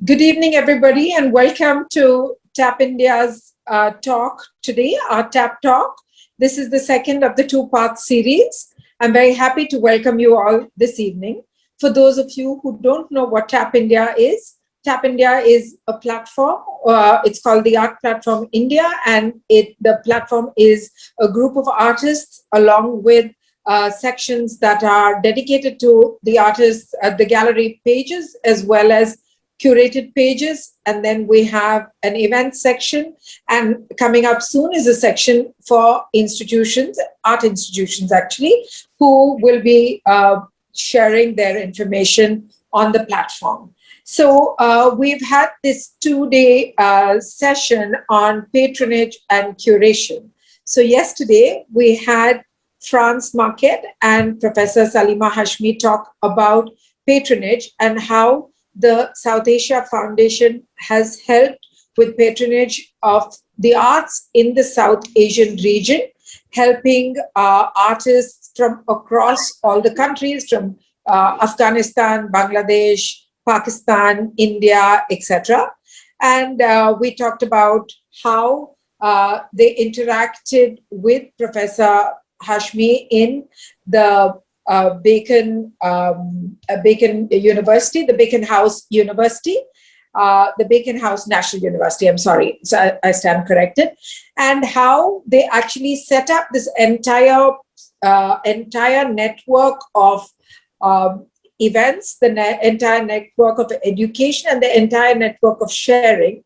Good evening, everybody, and welcome to TAPIndia's talk today, our TAP Talk. This is the second of the two-part series. I'm very happy to welcome you all this evening. For those of you who don't know what TAPIndia is a platform. It's called the Art Platform India, and the platform is a group of artists along with sections that are dedicated to the artists, the gallery pages, as well as curated pages, and then we have an event section, and coming up soon is a section for institutions, art institutions actually, who will be sharing their information on the platform. So we've had this 2-day session on patronage and curation. So yesterday we had France Marquet and Professor Salima Hashmi talk about patronage and how the South Asia Foundation has helped with patronage of the arts in the South Asian region, helping artists from across all the countries, from Afghanistan, Bangladesh, Pakistan, India, etc. And we talked about how they interacted with Professor Hashmi in the Bacon University, the Bacon House University, the Bacon House National University, I'm sorry, so I stand corrected, and how they actually set up this entire network of events, the entire network of education, and the entire network of sharing.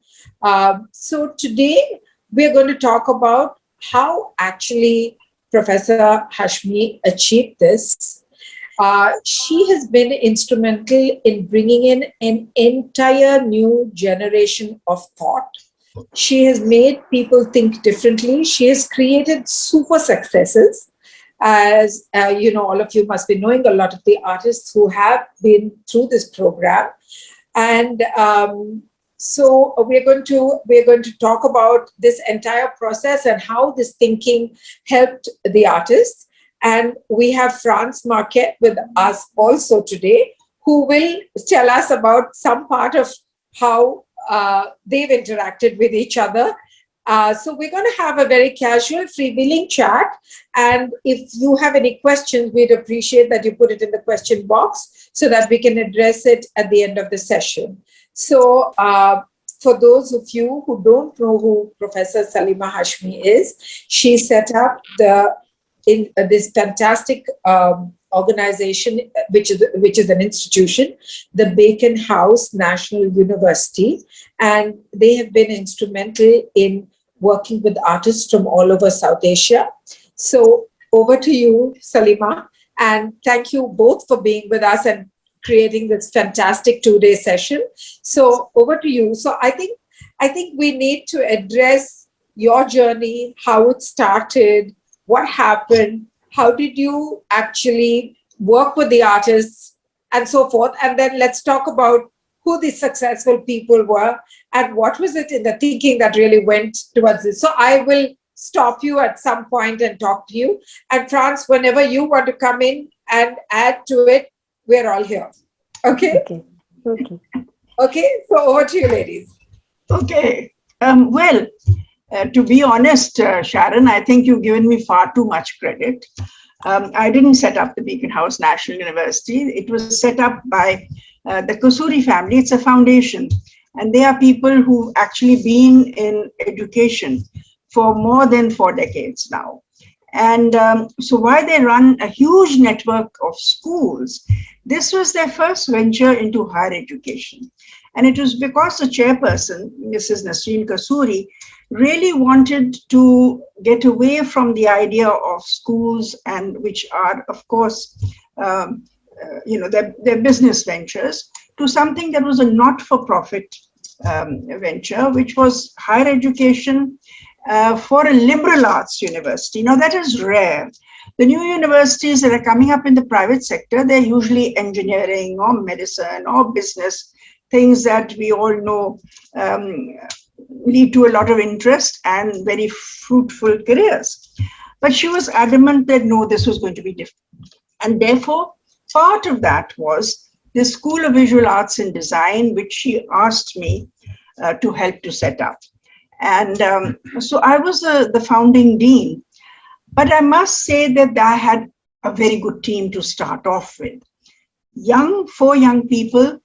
So today we're going to talk about how actually Professor Hashmi achieved this. She has been instrumental in bringing in an entire new generation of thought. She has made people think differently. She has created super successes. As you know, all of you must be knowing a lot of the artists who have been through this program. And so we're going to talk about this entire process and how this thinking helped the artists. And we have France Marquet with us also today, who will tell us about some part of how they've interacted with each other. So we're going to have a very casual, freewheeling chat. And if you have any questions, we'd appreciate that you put it in the question box so that we can address it at the end of the session. So for those of you who don't know who Professor Salima Hashmi is, she set up this fantastic organization, which is an institution, the Bacon House National University, and they have been instrumental in working with artists from all over South Asia. So over to you, Salima, and thank you both for being with us and creating this fantastic 2-day session. So over to you. So I think we need to address your journey, how it started, what happened, how did you actually work with the artists, and so forth. And then let's talk about who the successful people were and what was it in the thinking that really went towards this. So I will stop you at some point and talk to you. And France, whenever you want to come in and add to it, we're all here. Okay? Okay, so over to you, ladies. Okay. To be honest, Sharan, I think you've given me far too much credit. I didn't set up the Bacon House National University. It was set up by the Kasuri family. It's a foundation. And they are people who've actually been in education for more than 4 decades now. And so while they run a huge network of schools, this was their first venture into higher education. And it was because the chairperson, Mrs. Nasreen Kasuri, really wanted to get away from the idea of schools, and which are, of course, their business ventures, to something that was a not-for-profit venture, which was higher education for a liberal arts university. Now, that is rare. The new universities that are coming up in the private sector, they're usually engineering or medicine or business, things that we all know lead to a lot of interest and very fruitful careers. But she was adamant that no, this was going to be different. And therefore, part of that was the School of Visual Arts and Design, which she asked me to help to set up. And so I was the founding dean. But I must say that I had a very good team to start off with. Four young people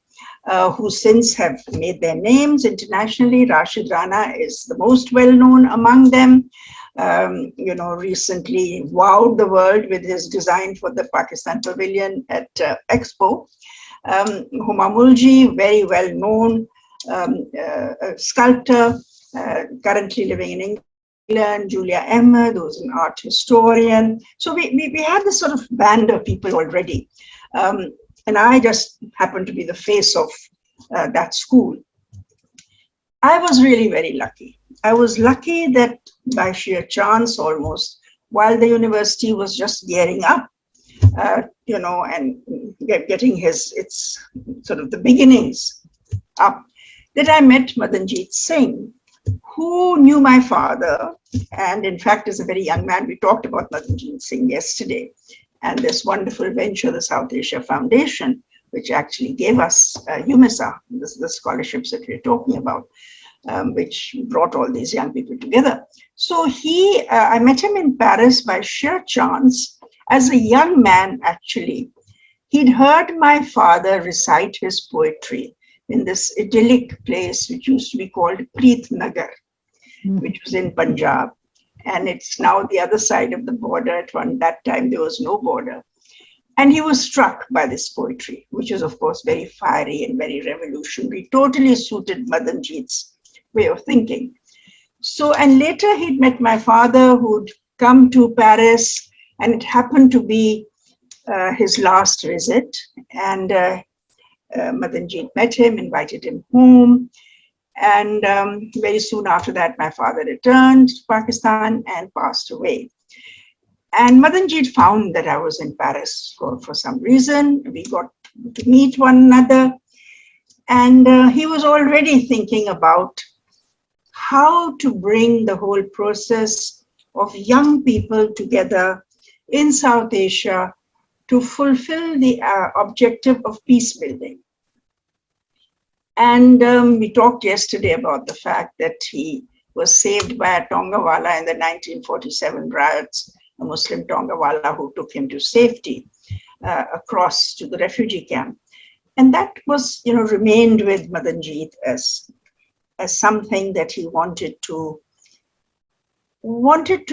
who since have made their names internationally. Rashid Rana is the most well-known among them. Recently wowed the world with his design for the Pakistan Pavilion at Expo. Huma Mulji, very well-known sculptor, currently living in England. Julia Ahmed, who's an art historian. So we had this sort of band of people already. And I just happened to be the face of that school. I was really very lucky. I was lucky that by sheer chance almost, while the university was just gearing up, and getting its sort of the beginnings up, that I met Madanjeet Singh, who knew my father, and in fact is a very young man. We talked about Madanjeet Singh yesterday, and this wonderful venture, the South Asia Foundation, which actually gave us UMISA, the scholarships that we're talking about, which brought all these young people together. So I met him in Paris by sheer chance as a young man, actually. He'd heard my father recite his poetry in this idyllic place which used to be called Preet Nagar, which was in Punjab. And it's now the other side of the border. At that time, there was no border. And he was struck by this poetry, which is, of course, very fiery and very revolutionary, totally suited Madanjeet's way of thinking. So, and later he'd met my father, who'd come to Paris, and it happened to be his last visit. And Madanjeet met him, invited him home. And very soon after that, my father returned to Pakistan and passed away. And Madanjeet found that I was in Paris for some reason. We got to meet one another. And he was already thinking about how to bring the whole process of young people together in South Asia to fulfill the objective of peace building. And we talked yesterday about the fact that he was saved by a Tongawala in the 1947 riots, a Muslim Tongawala who took him to safety across to the refugee camp. And that was, remained with Madanjeet as something that he wanted to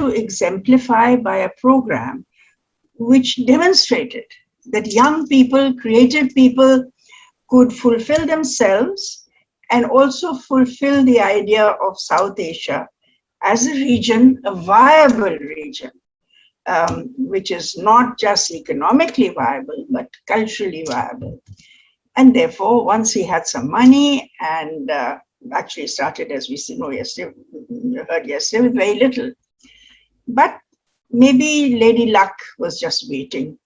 exemplify by a program which demonstrated that young people, creative people, could fulfill themselves and also fulfill the idea of South Asia as a region, a viable region, which is not just economically viable, but culturally viable. And therefore, once he had some money and actually started, as we heard yesterday, with very little. But maybe Lady Luck was just waiting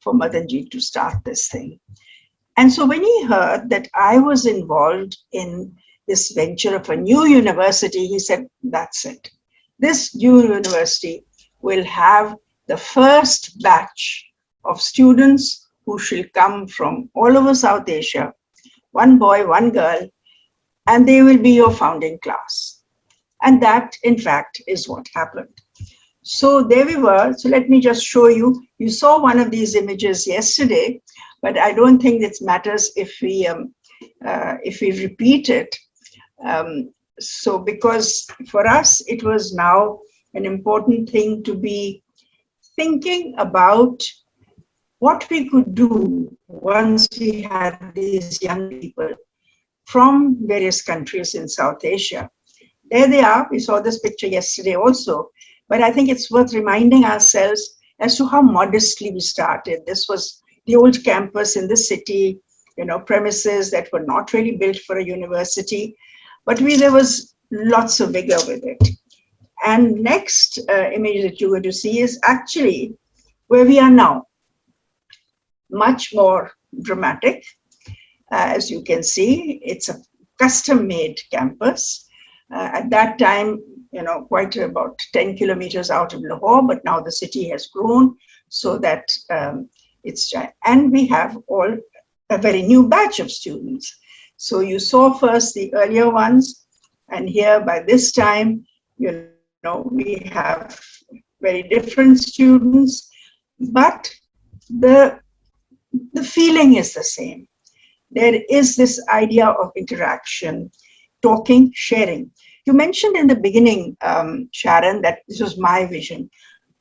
for Madanjeet to start this thing. And so when he heard that I was involved in this venture of a new university, he said, that's it. This new university will have the first batch of students who shall come from all over South Asia, one boy, one girl, and they will be your founding class. And that, in fact, is what happened. So there we were. So let me just show you. You saw one of these images yesterday, but I don't think it matters if we repeat it. So because for us, it was now an important thing to be thinking about what we could do once we had these young people from various countries in South Asia. There they are. We saw this picture yesterday also. But I think it's worth reminding ourselves as to how modestly we started. This was the old campus in the city, premises that were not really built for a university, but there was lots of vigor with it. And next image that you're going to see is actually where we are now. Much more dramatic. As you can see, it's a custom-made campus. At that time, quite about 10 kilometers out of Lahore, but now the city has grown so that and we have all a very new batch of students. So you saw first the earlier ones, and here by this time, we have very different students, but the feeling is the same. There is this idea of interaction, talking, sharing. You mentioned in the beginning, Sharan, that this was my vision.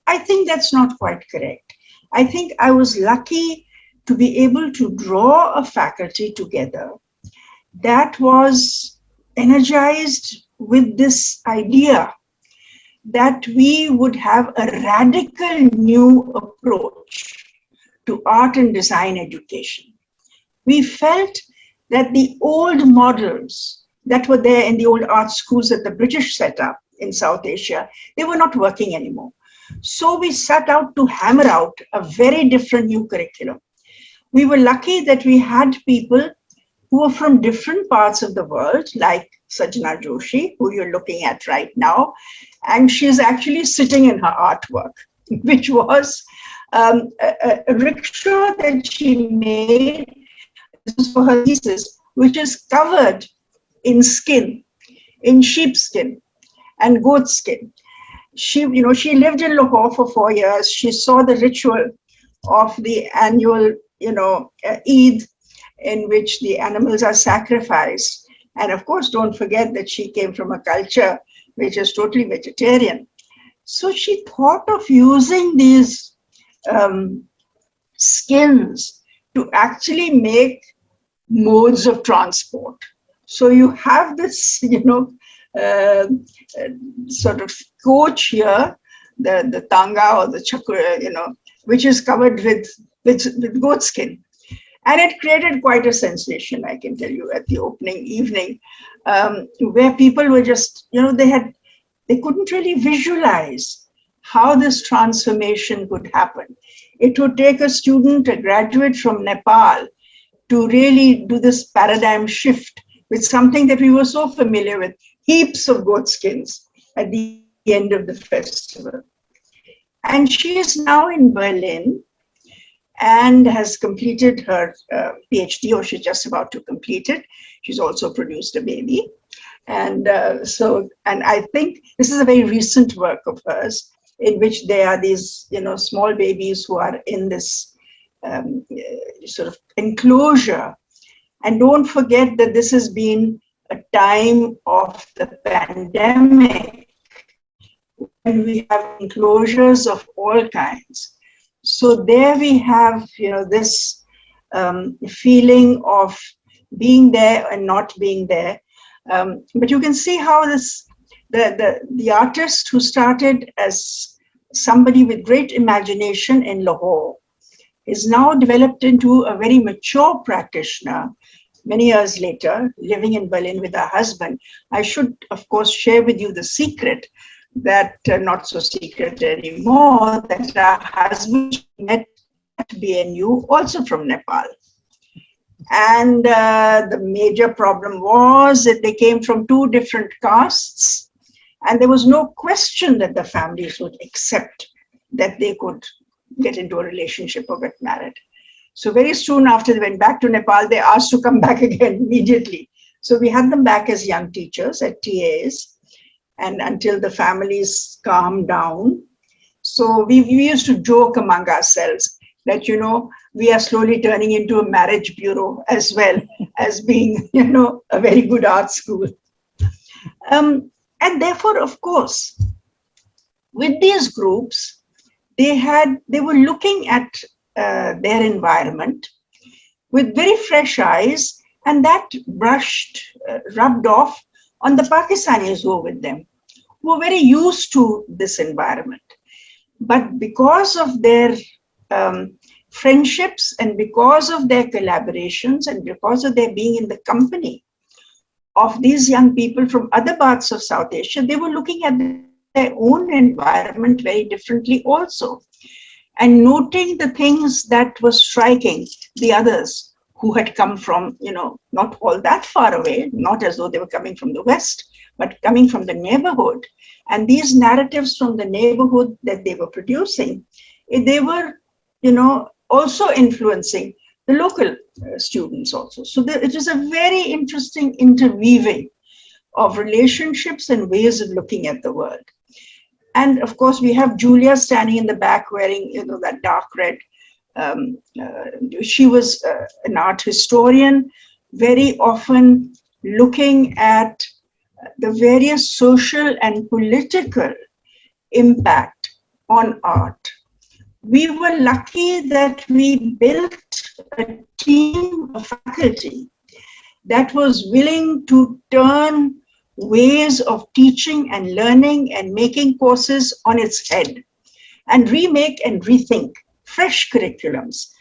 I think that's not quite correct. I think I was lucky to be able to draw a faculty together that was energized with this idea that we would have a radical new approach to art and design education. We felt that the old models that were there in the old art schools that the British set up in South Asia, they were not working anymore. So we set out to hammer out a very different new curriculum. We were lucky that we had people who were from different parts of the world, like Sajna Joshi, who you're looking at right now. And she's actually sitting in her artwork, which was a rickshaw that she made for her thesis, which is covered in skin, in sheepskin and goat skin. She lived in Lahore for 4 years. She saw the ritual of the annual, Eid, in which the animals are sacrificed. And of course, don't forget that she came from a culture which is totally vegetarian. So she thought of using these skins to actually make modes of transport. So you have this, sort of coach here, the tanga or the chakra, which is covered with goat skin. And it created quite a sensation, I can tell you, at the opening evening, where people were just, they couldn't really visualize how this transformation could happen. It would take a student, a graduate from Nepal, to really do this paradigm shift with something that we were so familiar with, heaps of goat skins at the end of the festival. And she is now in Berlin and has completed her PhD, or she's just about to complete it. She's also produced a baby. And I think this is a very recent work of hers, in which there are these, small babies who are in this sort of enclosure. And don't forget that this has been a time of the pandemic, when we have enclosures of all kinds. So there we have, this feeling of being there and not being there. But you can see how the artist who started as somebody with great imagination in Lahore is now developed into a very mature practitioner many years later, living in Berlin with her husband. I should, of course, share with you the secret that, not so secret anymore, that her husband met at BNU, also from Nepal. And the major problem was that they came from two different castes, and there was no question that the families would accept that they could get into a relationship or get married. So very soon after they went back to Nepal, they asked to come back again immediately. So we had them back as young teachers at TAs, and until the families calmed down. So we used to joke among ourselves that, we are slowly turning into a marriage bureau as well as being, a very good art school. And therefore, of course, with these groups, they were looking at their environment with very fresh eyes, and that rubbed off on the Pakistanis who were with them, who were very used to this environment. But because of their friendships and because of their collaborations and because of their being in the company of these young people from other parts of South Asia, they were looking at their own environment very differently also, and noting the things that were striking the others who had come from, not all that far away, not as though they were coming from the West, but coming from the neighborhood. And these narratives from the neighborhood that they were producing, they were, also influencing the local students also. So it is a very interesting interweaving of relationships and ways of looking at the world. And of course, we have Julia standing in the back wearing, that dark red. She was an art historian, very often looking at the various social and political impact on art. We were lucky that we built a team of faculty that was willing to turn ways of teaching and learning and making courses on its head and remake and rethink fresh curriculums.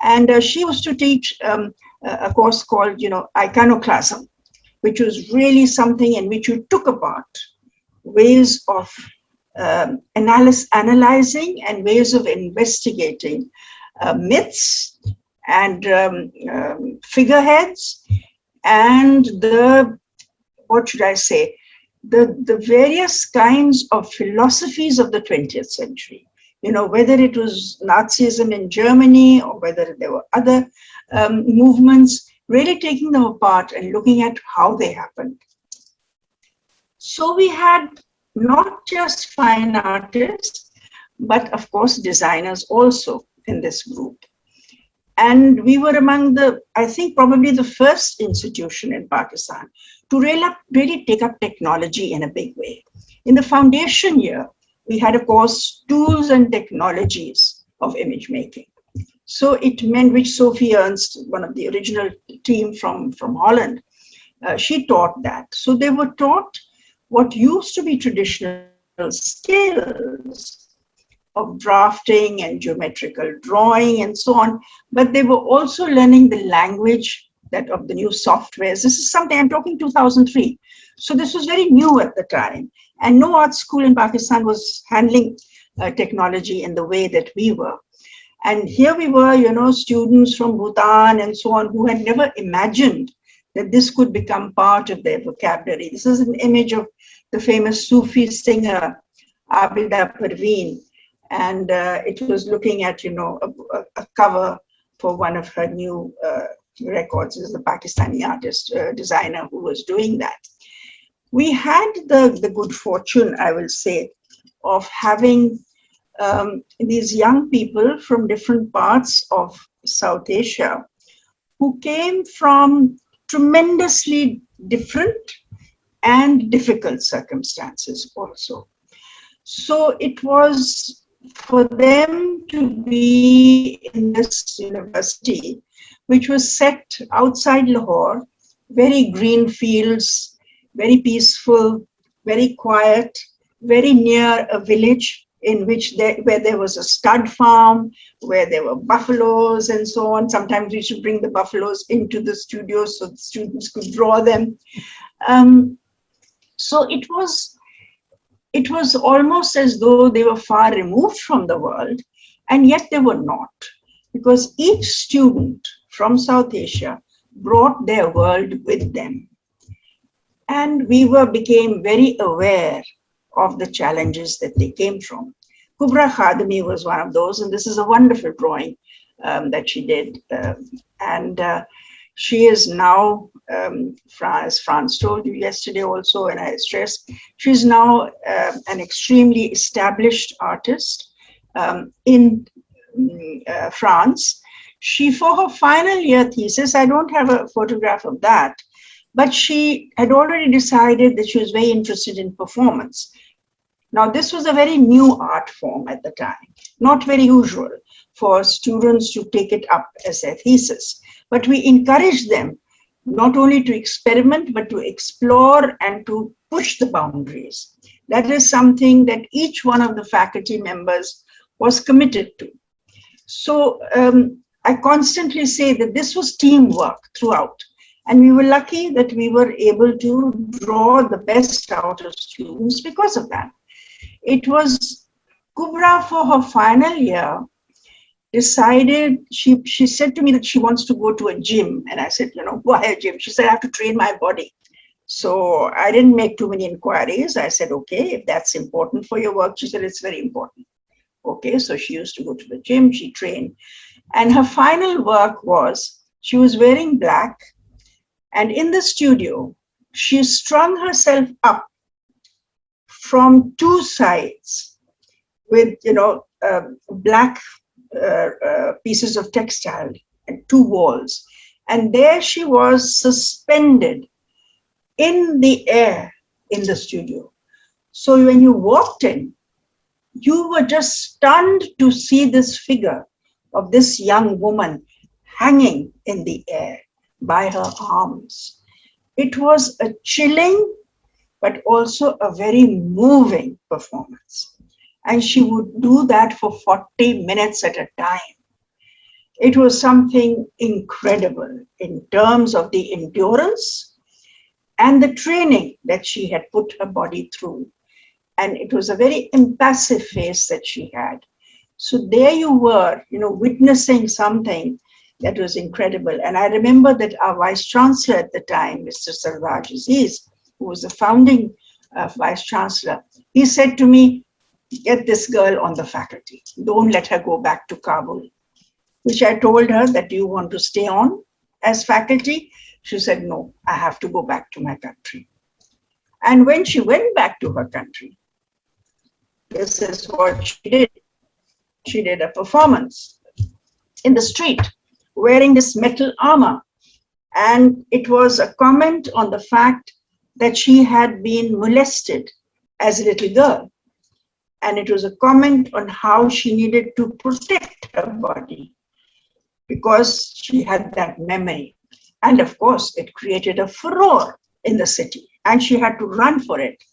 And she used to teach a course called, iconoclasm, which was really something in which you took apart ways of analyzing and ways of investigating myths and figureheads and the various kinds of philosophies of the 20th century. Whether it was Nazism in Germany or whether there were other movements, really taking them apart and looking at how they happened. So we had not just fine artists, but of course designers also in this group. And we were among I think probably the first institution in Pakistan to really take up technology in a big way. In the foundation year, we had a course, Tools and Technologies of Image Making. So it meant, which Sophie Ernst, one of the original team from Holland, she taught that. So they were taught what used to be traditional skills of drafting and geometrical drawing and so on, but they were also learning the language of the new softwares. This is something, I'm talking 2003. So this was very new at the time. And no art school in Pakistan was handling technology in the way that we were. And here we were, students from Bhutan and so on who had never imagined that this could become part of their vocabulary. This is an image of the famous Sufi singer, Abida Parveen. And it was looking at, a cover for one of her new records. This is the Pakistani artist, designer who was doing that. We had the good fortune, I will say, of having these young people from different parts of South Asia who came from tremendously different and difficult circumstances also. So it was for them to be in this university, which was set outside Lahore, very green fields, very peaceful, very quiet, very near a village in which where there was a stud farm, where there were buffaloes and so on. Sometimes we should bring the buffaloes into the studio so the students could draw them. So it was almost as though they were far removed from the world, and yet they were not, because each student from South Asia brought their world with them. And we became very aware of the challenges that they came from. Kubra Khademi was one of those, and this is a wonderful drawing that she did. She is now, as France told you yesterday also, and I stressed, she's now an extremely established artist in France. She, for her final year thesis, I don't have a photograph of that, but she had already decided that she was very interested in performance. Now, this was a very new art form at the time, not very usual for students to take it up as their thesis. But we encouraged them not only to experiment, but to explore and to push the boundaries. That is something that each one of the faculty members was committed to. So I constantly say that this was teamwork throughout. And we were lucky that we were able to draw the best out of students because of that. It was Kubra, for her final year, decided, she said to me that she wants to go to a gym. And I said, why a gym? She said, I have to train my body. So I didn't make too many inquiries. I said, okay, if that's important for your work. She said, it's very important. Okay, so she used to go to the gym, she trained. And her final work was, she was wearing black, and in the studio, she strung herself up from two sides with, black pieces of textile and two walls. And there she was suspended in the air in the studio. So when you walked in, you were just stunned to see this figure of this young woman hanging in the air by her arms. It was a chilling, but also a very moving performance. And she would do that for 40 minutes at a time. It was something incredible in terms of the endurance and the training that she had put her body through. And it was a very impassive face that she had. So there you were, witnessing something that was incredible. And I remember that our vice chancellor at the time, Mr. Sarvaj Aziz, who was the founding vice chancellor, he said to me, get this girl on the faculty. Don't let her go back to Kabul. Which I told her that, do you want to stay on as faculty? She said, no, I have to go back to my country. And when she went back to her country, this is what she did. She did a performance in the street wearing this metal armor. And it was a comment on the fact that she had been molested as a little girl. And it was a comment on how she needed to protect her body because she had that memory. And of course, it created a furor in the city and she had to run for it.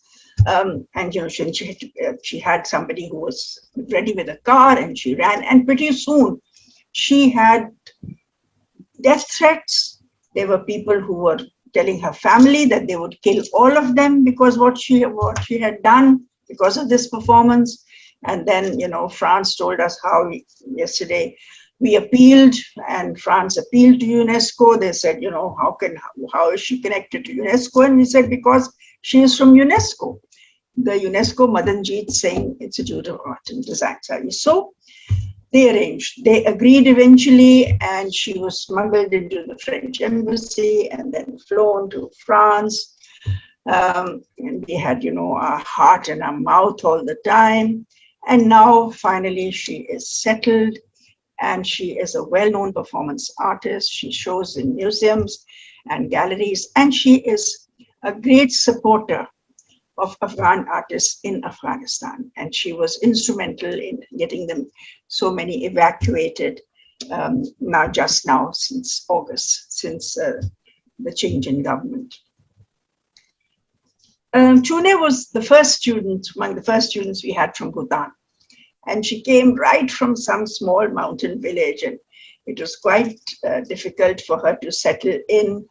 She had somebody who was ready with a car and she ran, and pretty soon she had death threats. There were people who were telling her family that they would kill all of them because what she had done because of this performance. And then, France told us how yesterday we appealed, and France appealed to UNESCO. They said, how is she connected to UNESCO? And we said, because she is from UNESCO, the UNESCO Madanjeet Singh Institute of Art and Design. So they agreed eventually, and she was smuggled into the French embassy and then flown to France. And we had, our heart in our mouth all the time. And now finally she is settled. And she is a well-known performance artist. She shows in museums and galleries, and she is a great supporter of Afghan artists in Afghanistan. And she was instrumental in getting them so many evacuated just now since August, since the change in government. Chune was the first student, among the first students we had from Bhutan. And she came right from some small mountain village, and it was quite difficult for her to settle in.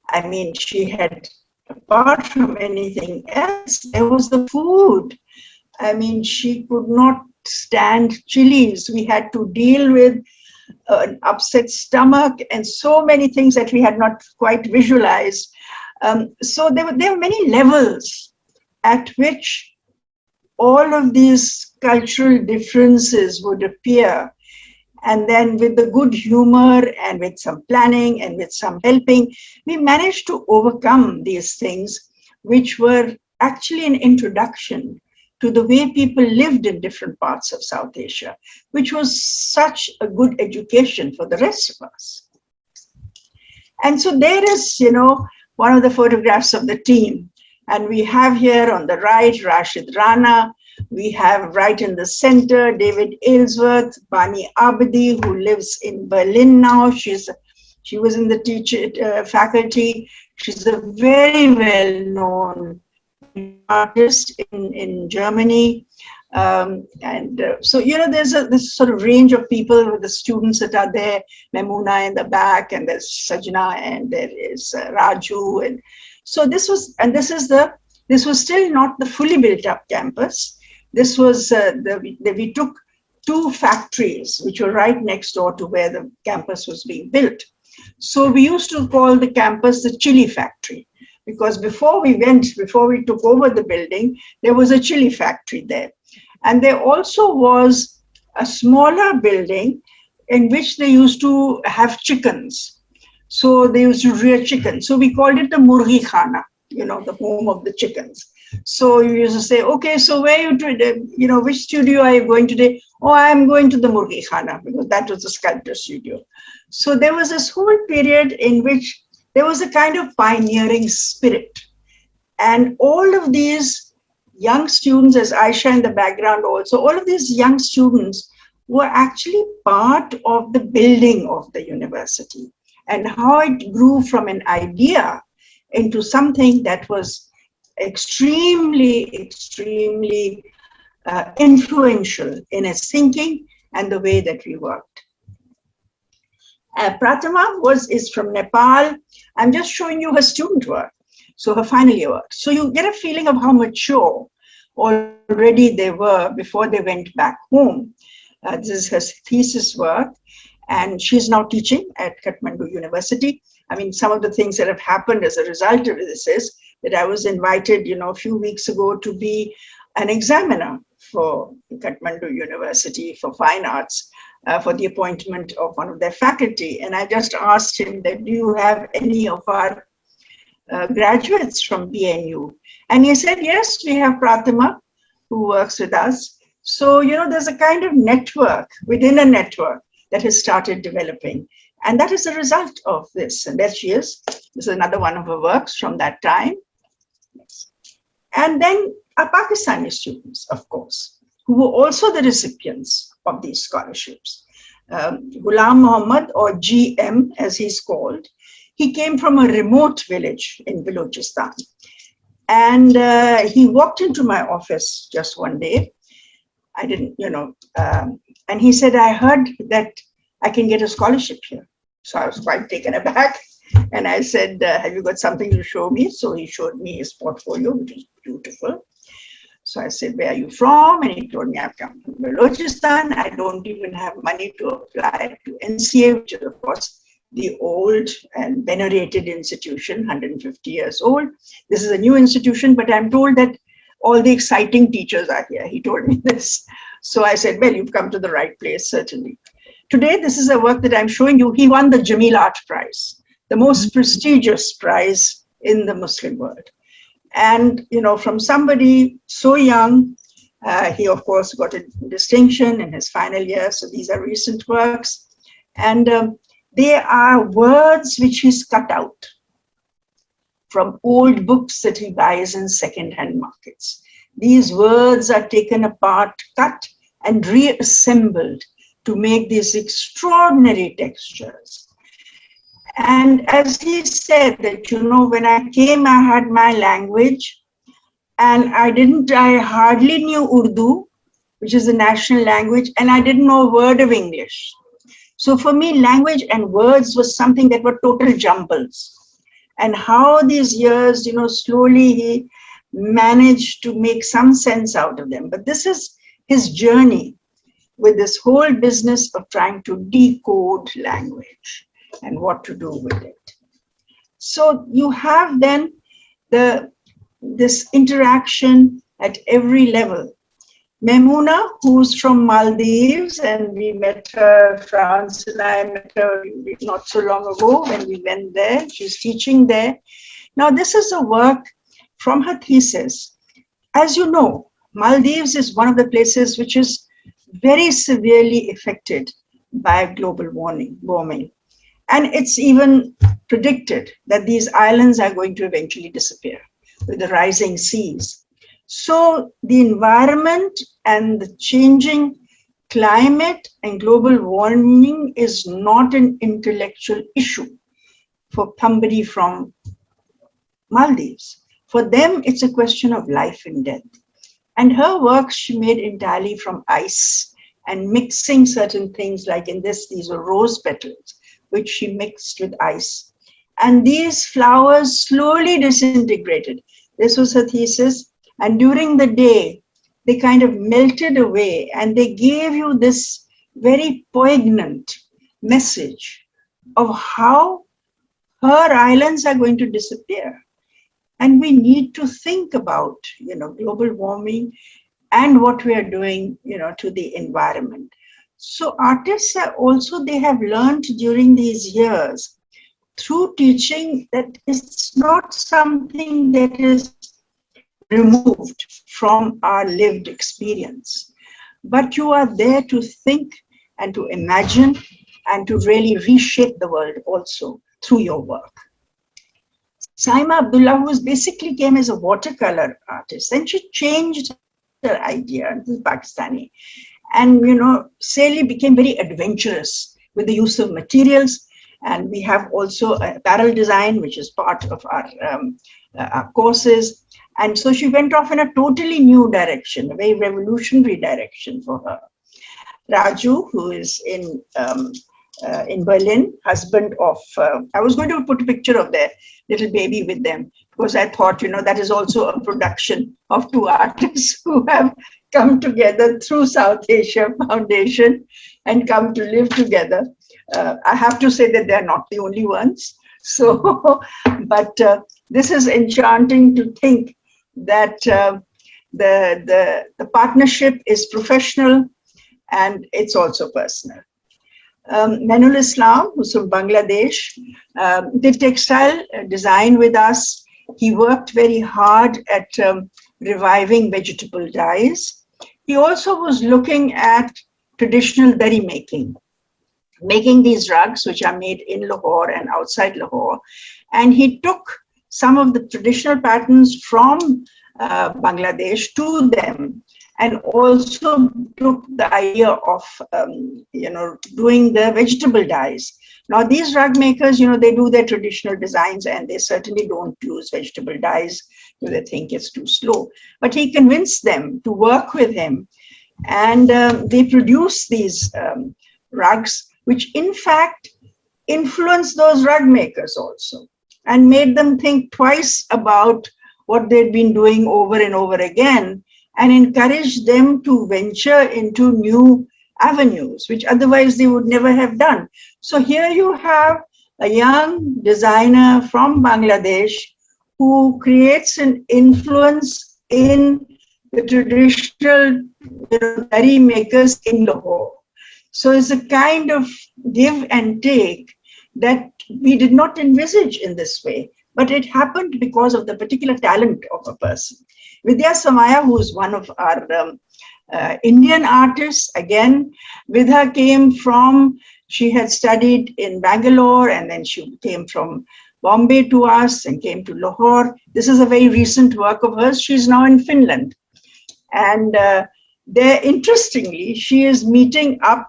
I mean, she had, apart from anything else, there was the food. I mean, she could not stand chilies. We had to deal with an upset stomach and so many things that we had not quite visualized. So there were many levels at which all of these cultural differences would appear. And then with the good humor and with some planning and with some helping, we managed to overcome these things, which were actually an introduction to the way people lived in different parts of South Asia, which was such a good education for the rest of us. And so there is, one of the photographs of the team. And we have here on the right, Rashid Rana. We have right in the center, David Aylesworth, Bani Abadi, who lives in Berlin now. She was in the faculty. She's a very well-known artist in Germany. So, there's this sort of range of people with the students that are there, Memuna in the back, and there's Sajna, and there is Raju. And so this was still not the fully built up campus. This was, we took two factories, which were right next door to where the campus was being built. So we used to call the campus the chili factory, because before we took over the building, there was a chili factory there. And there also was a smaller building in which they used to have chickens. So they used to rear chickens. So we called it the Murgi Khana, the home of the chickens. So you used to say, okay, so where you today, which studio are you going today? Oh, I'm going to the Murgi Khana, because that was the sculptor studio. So there was this whole period in which there was a kind of pioneering spirit. And all of these young students, as Aisha in the background also, all of these young students were actually part of the building of the university and how it grew from an idea into something that was extremely influential in its thinking and the way that we worked. Pratima is from Nepal. I'm just showing you her student work, so her final year work. So you get a feeling of how mature already they were before they went back home. This is her thesis work, and she's now teaching at Kathmandu University. I mean, some of the things that have happened as a result of this is that I was invited, a few weeks ago to be an examiner for Kathmandu University for Fine Arts for the appointment of one of their faculty. And I just asked him that, do you have any of our graduates from BNU? And he said, yes, we have Pratima, who works with us. So, there's a kind of network within a network that has started developing. And that is a result of this. And there she is. This is another one of her works from that time. And then our Pakistani students, of course, who were also the recipients of these scholarships. Ghulam Muhammad, or GM as he's called, he came from a remote village in Balochistan. And he walked into my office just one day. I didn't, and he said, I heard that I can get a scholarship here. So I was quite taken aback. And I said, have you got something to show me? So he showed me his portfolio, which is beautiful. So I said, where are you from? And he told me, I've come from Balochistan. I don't even have money to apply to NCA, which is, of course, the old and venerated institution, 150 years old. This is a new institution, but I'm told that all the exciting teachers are here. He told me this. So I said, well, you've come to the right place, certainly. Today, this is a work that I'm showing you. He won the Jameel Art Prize, the most prestigious prize in the Muslim world. And, from somebody so young, he, of course, got a distinction in his final year. So these are recent works. And they are words which he's cut out from old books that he buys in second-hand markets. These words are taken apart, cut, and reassembled to make these extraordinary textures. And as he said that, when I came, I had my language, and I hardly knew Urdu, which is the national language, and I didn't know a word of English. So for me, language and words was something that were total jumbles. And how these years, slowly he managed to make some sense out of them. But this is his journey with this whole business of trying to decode language and what to do with it. So you have then this interaction at every level. Memuna, who's from Maldives, and we met her, France and I met her not so long ago when we went there. She's teaching there. Now, this is a work from her thesis. As you know, Maldives is one of the places which is very severely affected by global warming. And it's even predicted that these islands are going to eventually disappear with the rising seas. So the environment and the changing climate and global warming is not an intellectual issue for somebody from Maldives. For them, it's a question of life and death. And her work she made entirely from ice and mixing certain things, like in this, these are rose petals, which she mixed with ice. And these flowers slowly disintegrated. This was her thesis. And during the day, they kind of melted away, and they gave you this very poignant message of how her islands are going to disappear. And we need to think about, global warming and what we are doing, to the environment. So artists are also, they have learned during these years through teaching that it's not something that is removed from our lived experience, but you are there to think and to imagine and to really reshape the world also through your work. Saima Abdullah, who basically came as a watercolor artist, and she changed her idea, this is Pakistani, and Sally became very adventurous with the use of materials. And we have also apparel design, which is part of our courses. And so she went off in a totally new direction, a very revolutionary direction for her. Raju, who is in Berlin, husband of, I was going to put a picture of their little baby with them, because I thought, that is also a production of two artists who have come together through South Asia Foundation and come to live together. I have to say that they're not the only ones. So, but this is enchanting to think that the partnership is professional and it's also personal. Menul Islam, who's from Bangladesh, did textile design with us. He worked very hard at reviving vegetable dyes. He also was looking at traditional dari making these rugs, which are made in Lahore and outside Lahore. And he took some of the traditional patterns from Bangladesh to them, and also took the idea of, doing the vegetable dyes. Now, these rug makers, they do their traditional designs and they certainly don't use vegetable dyes because they think it's too slow. But he convinced them to work with him, and they produce these rugs, which in fact influenced those rug makers also and made them think twice about what they'd been doing over and over again, and encouraged them to venture into new avenues, which otherwise they would never have done. So here you have a young designer from Bangladesh who creates an influence in the traditional dari makers in Lahore. So it's a kind of give and take that we did not envisage in this way, but it happened because of the particular talent of a person. Vidya Samaya, who is one of our Indian artists, again, Vidya came from, she had studied in Bangalore, and then she came from Bombay to us and came to Lahore. This is a very recent work of hers. She's now in Finland. And there, interestingly, she is meeting up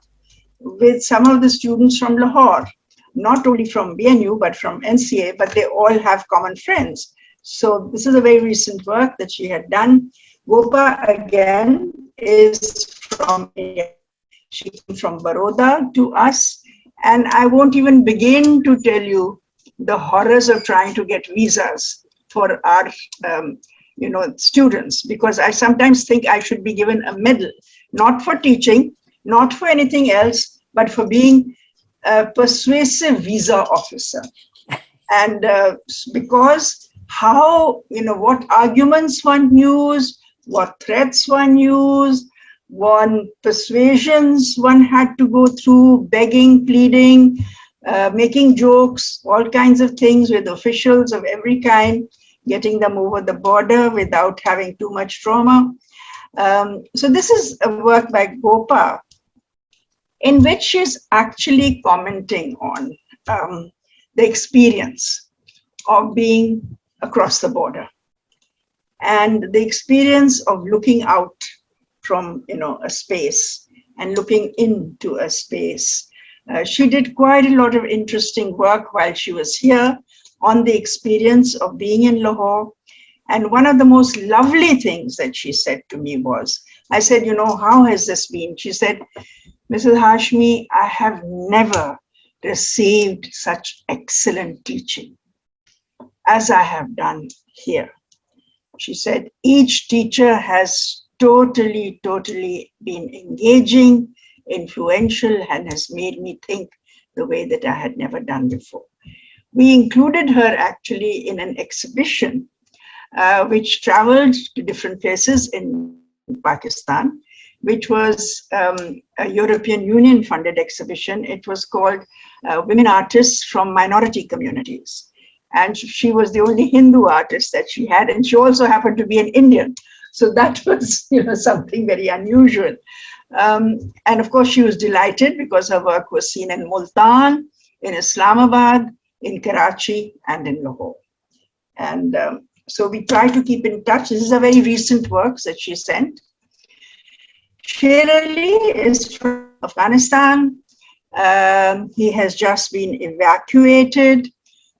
with some of the students from Lahore, not only from BNU, but from NCA, but they all have common friends. So this is a very recent work that she had done. Gopa, again, is from India. She came from Baroda to us. And I won't even begin to tell you the horrors of trying to get visas for our students, because I sometimes think I should be given a medal, not for teaching, not for anything else, but for being a persuasive visa officer. And because how, what arguments one used, what threats one used, what persuasions one had to go through, begging, pleading, making jokes, all kinds of things with officials of every kind, getting them over the border without having too much trauma. So this is a work by Gopa, in which she's actually commenting on the experience of being across the border and the experience of looking out from a space and looking into a space. She did quite a lot of interesting work while she was here on the experience of being in Lahore. And one of the most lovely things that she said to me was, I said, how has this been? She said, Mrs. Hashmi, I have never received such excellent teaching as I have done here. She said, each teacher has totally been engaging, influential, and has made me think the way that I had never done before. We included her actually in an exhibition which traveled to different places in Pakistan. which was a European Union funded exhibition. It was called Women Artists from Minority Communities. And she was the only Hindu artist that she had. And she also happened to be an Indian. So that was, something very unusual. And of course, she was delighted because her work was seen in Multan, in Islamabad, in Karachi, and in Lahore. And so we try to keep in touch. This is a very recent work that she sent. Sher Ali is from Afghanistan. He has just been evacuated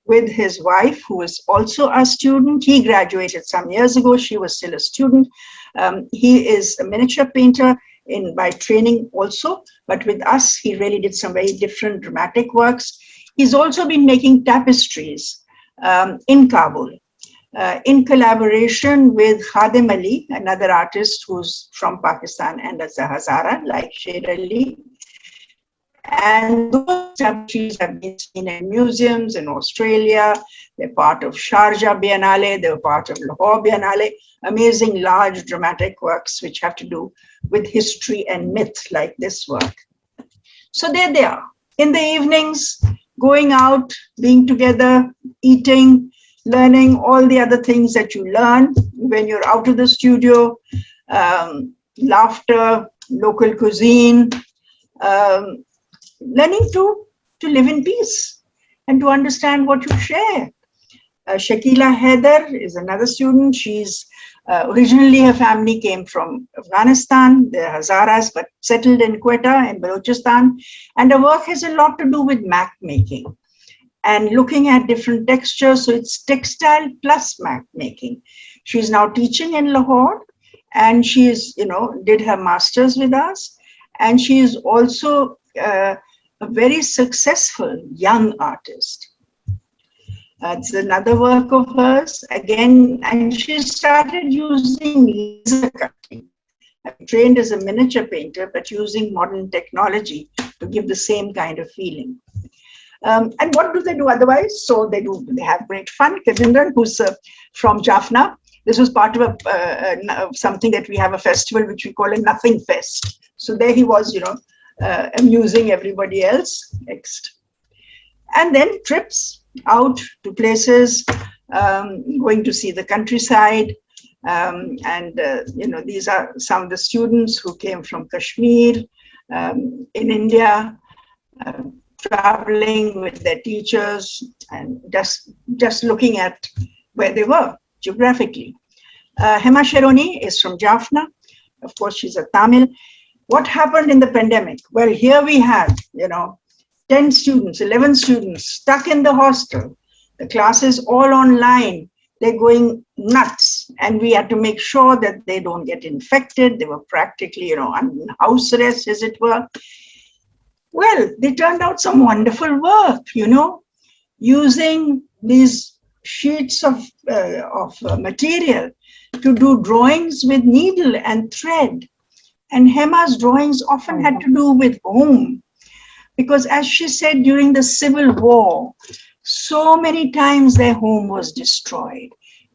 with his wife, who is also a student. He graduated some years ago. She was still a student. He is a miniature painter by training also, but with us, he really did some very different dramatic works. He's also been making tapestries in Kabul, in collaboration with Khadim Ali, another artist who's from Pakistan and as a Hazara, like Sher Ali. And those tapestries have been seen in museums in Australia. They're part of Sharjah Biennale. They're part of Lahore Biennale. Amazing, large, dramatic works which have to do with history and myth, like this work. So there they are. In the evenings, going out, being together, eating, learning all the other things that you learn when you're out of the studio, laughter, local cuisine, learning to live in peace and to understand what you share. Shakila Haider is another student. She's originally her family came from Afghanistan, they're Hazaras, but settled in Quetta in Balochistan. And her work has a lot to do with mat making and looking at different textures. So it's textile plus mat making. She's now teaching in Lahore, and she's, did her master's with us. And she is also a very successful young artist. It's another work of hers, again, and she started using laser cutting. I'm trained as a miniature painter, but using modern technology to give the same kind of feeling. And what do they do otherwise? So they have great fun. Kajinder, who's from Jaffna, this was part of something that we have a festival which we call a Nothing Fest. So there he was, amusing everybody else. Next. And then trips out to places, going to see the countryside. These are some of the students who came from Kashmir, in India, traveling with their teachers and just looking at where they were geographically. Hema Sheroni is from Jaffna. Of course, she's a Tamil. What happened in the pandemic? Well, here we had, 10 students, 11 students stuck in the hostel. The classes all online. They're going nuts. And we had to make sure that they don't get infected. They were practically, on house arrest, as it were. Well, they turned out some wonderful work, using these sheets of material to do drawings with needle and thread. And Hema's drawings often had to do with home. Because as she said, during the Civil War, so many times their home was destroyed.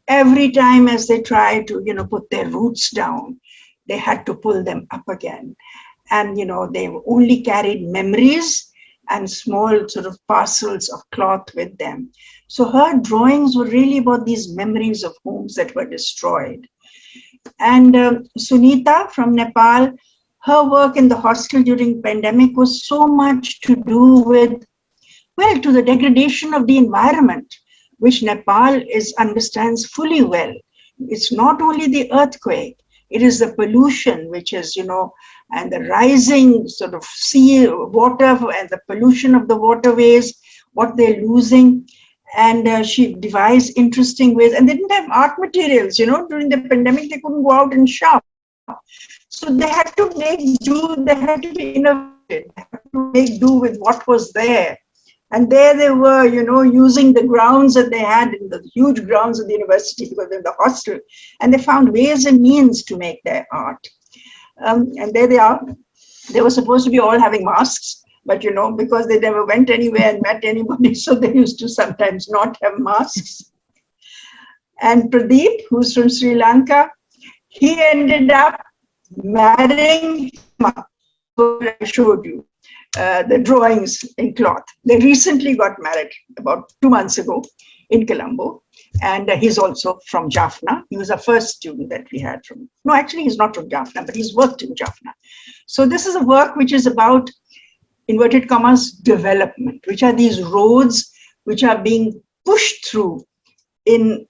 Every time as they tried to, put their roots down, they had to pull them up again. And, they only carried memories and small sort of parcels of cloth with them. So her drawings were really about these memories of homes that were destroyed. And Sunita from Nepal, her work in the hostel during pandemic was so much to do with, to the degradation of the environment, which Nepal understands fully well. It's not only the earthquake, it is the pollution, which is, and the rising sort of sea water and the pollution of the waterways, what they're losing. And she devised interesting ways. And they didn't have art materials, during the pandemic, they couldn't go out and shop. So they had to make do, they had to be innovative, they had to make do with what was there. And there they were, using the grounds that they had, in the huge grounds of the university, because they're in the hostel. And they found ways and means to make their art. And there they are. They were supposed to be all having masks, but because they never went anywhere and met anybody, so they used to sometimes not have masks. And Pradeep, who's from Sri Lanka, he ended up marrying what I showed you, the drawings in cloth. They recently got married about 2 months ago in Colombo. And he's also from Jaffna. He was the first student that we had from, no, actually he's not from Jaffna, but he's worked in Jaffna. So this is a work which is about, inverted commas, development, which are these roads which are being pushed through in,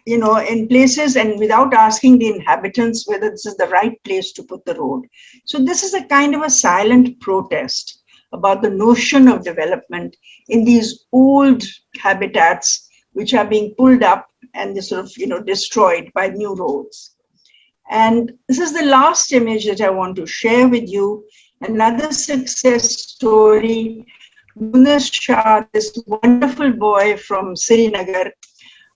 in places and without asking the inhabitants whether this is the right place to put the road. So this is a kind of a silent protest about the notion of development in these old habitats which are being pulled up and they sort of, destroyed by new roads. And this is the last image that I want to share with you. Another success story, Munir Shah, this wonderful boy from Srinagar,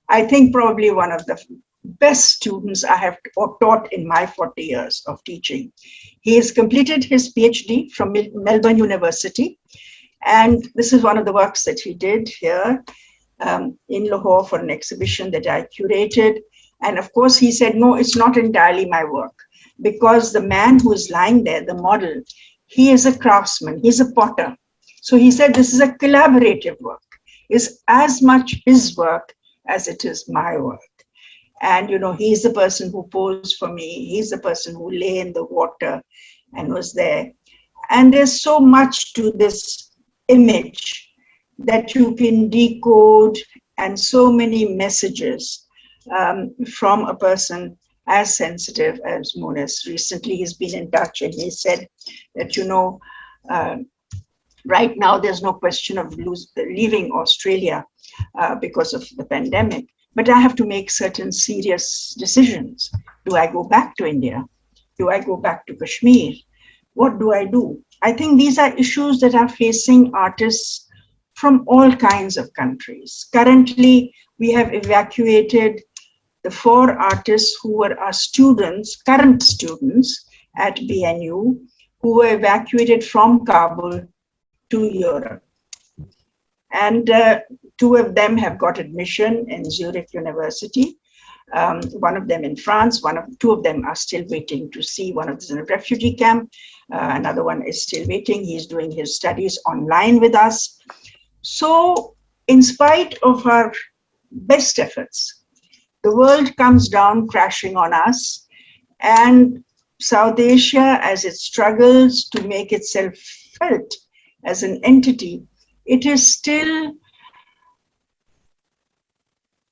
I think probably one of the best students I have taught in my 40 years of teaching. He has completed his PhD from Melbourne University. And this is one of the works that he did here in Lahore for an exhibition that I curated. And of course, he said, no, it's not entirely my work, because the man who is lying there, the model, he is a craftsman, he's a potter. So he said, this is a collaborative work. It's as much his work as it is my work. And, he's the person who posed for me. He's the person who lay in the water and was there. And there's so much to this image that you can decode, and so many messages from a person as sensitive as Munir. Recently, he's been in touch and he said that, right now there's no question of leaving Australia because of the pandemic, but I have to make certain serious decisions. Do I go back to India? Do I go back to Kashmir? What do I do? I think these are issues that are facing artists from all kinds of countries. Currently, we have evacuated the 4 artists who were our students, current students at BNU, who were evacuated from Kabul to Europe. And 2 of them have got admission in Zurich University. One of them in France, 2 of them are still waiting to see. One of them is in a refugee camp. Another one is still waiting. He's doing his studies online with us. So in spite of our best efforts, the world comes down crashing on us, and South Asia, as it struggles to make itself felt as an entity, it is still,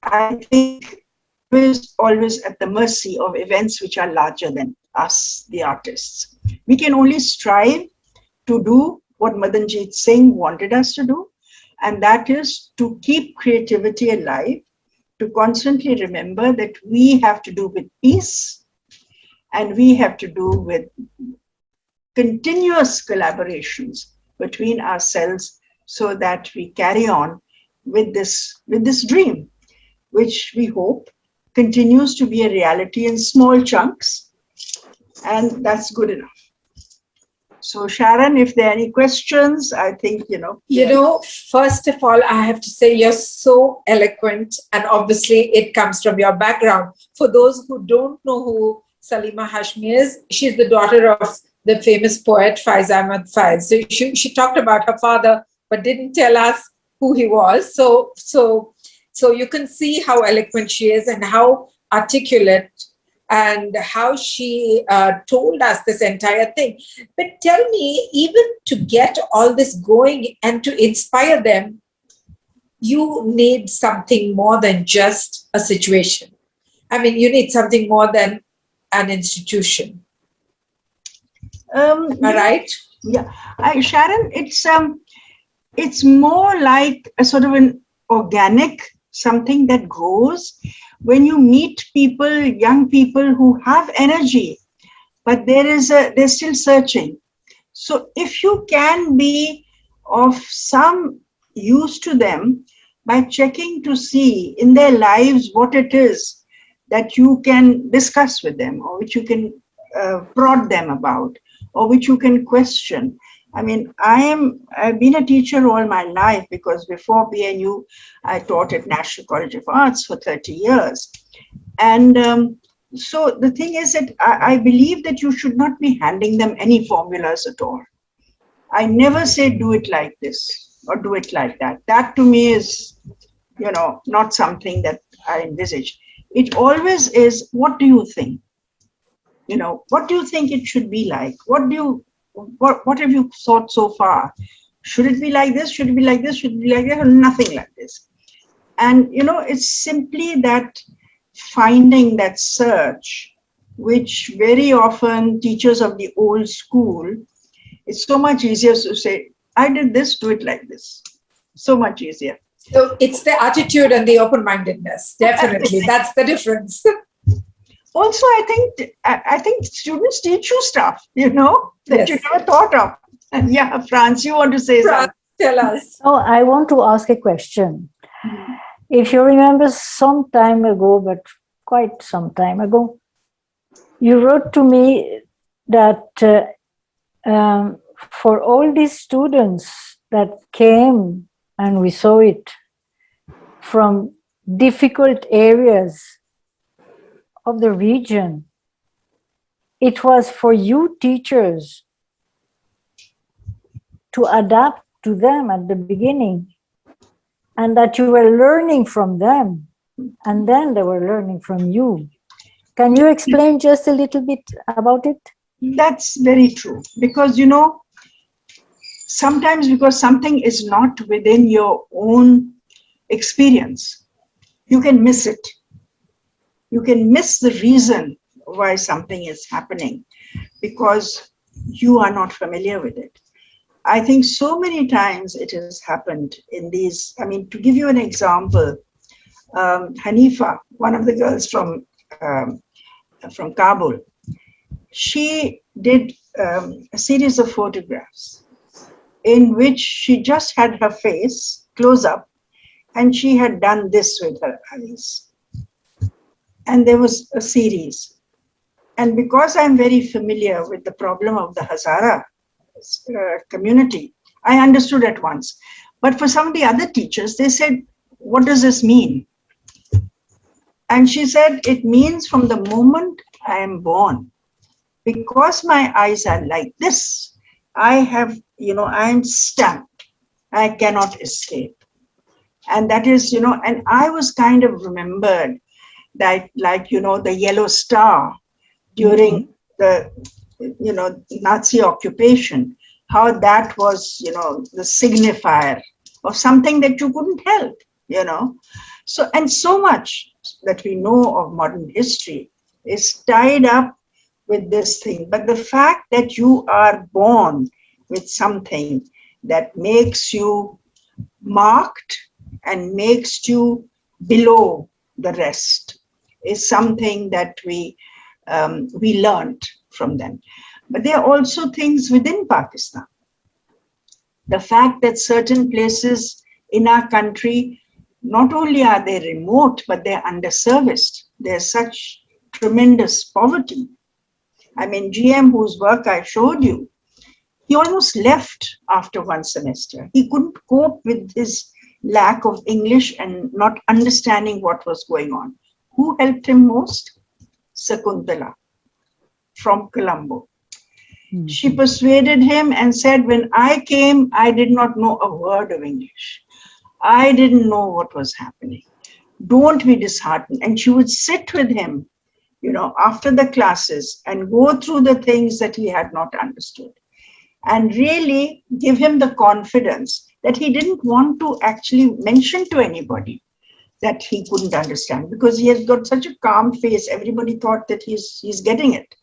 I think, always at the mercy of events which are larger than us, the artists. We can only strive to do what Madanjeet Singh wanted us to do, and that is to keep creativity alive, to constantly remember that we have to do with peace, and we have to do with continuous collaborations between ourselves, so that we carry on with this dream, which we hope continues to be a reality in small chunks, and that's good enough. So Sharan, if there are any questions, I think, First of all, I have to say you're so eloquent, and obviously it comes from your background. For those who don't know who Salima Hashmi is, she's the daughter of the famous poet Faiz Ahmad Faiz. So she talked about her father, but didn't tell us who he was. So you can see how eloquent she is and how articulate, and how she told us this entire thing. But tell me, even to get all this going and to inspire them, you need something more than just a situation. I mean, you need something more than an institution. Am I right? Yeah, Sharan, it's more like a sort of an organic something that grows when you meet people, young people who have energy, but they're still searching. So if you can be of some use to them by checking to see in their lives what it is that you can discuss with them, or which you can prod them about, or which you can question. I mean, I've been a teacher all my life, because before BNU, I taught at National College of Arts for 30 years. And So the thing is that I believe that you should not be handing them any formulas at all. I never say do it like this or do it like that. That to me is, not something that I envisage. It always is, what do you think? What do you think it should be like? What have you thought so far? Should it be like this? Should it be like this? Should it be like that? Or nothing like this? And, it's simply that finding that search, which very often teachers of the old school, it's so much easier to say, I did this, do it like this. So much easier. So it's the attitude and the open-mindedness. Definitely. That's the difference. Also, I think students teach you stuff, that Yes. you never thought of. And yeah, France, you want to say something? Tell us. Oh, I want to ask a question. If you remember some time ago, but quite some time ago, you wrote to me that for all these students that came, and we saw it, from difficult areas of the region, it was for you teachers to adapt to them at the beginning, and that you were learning from them, and then they were learning from you. Can you explain just a little bit about it? That's very true. Because, sometimes because something is not within your own experience, you can miss it. You can miss the reason why something is happening because you are not familiar with it. I think so many times it has happened in these. I mean, to give you an example, Hanifa, one of the girls from Kabul, she did a series of photographs in which she just had her face close up and she had done this with her eyes. And there was a series. And because I'm very familiar with the problem of the Hazara community, I understood at once. But for some of the other teachers, they said, what does this mean? And she said, it means from the moment I am born, because my eyes are like this, I have, I'm stamped. I cannot escape. And that is, and I was kind of remembered that, like, the yellow star during the, Nazi occupation, how that was, the signifier of something that you couldn't help, So, and so much that we know of modern history is tied up with this thing. But the fact that you are born with something that makes you marked and makes you below the rest is something that we learned from them. But there are also things within Pakistan. The fact that certain places in our country, not only are they remote, but they're underserviced. There's such tremendous poverty. I mean, GM, whose work I showed you, he almost left after one semester. He couldn't cope with his lack of English and not understanding what was going on. Who helped him most? Sakuntala from Colombo. Mm-hmm. She persuaded him and said, when I came, I did not know a word of English. I didn't know what was happening. Don't be disheartened. And she would sit with him, after the classes and go through the things that he had not understood and really give him the confidence that he didn't want to actually mention to anybody that he couldn't understand because he has got such a calm face. Everybody thought that he's getting it.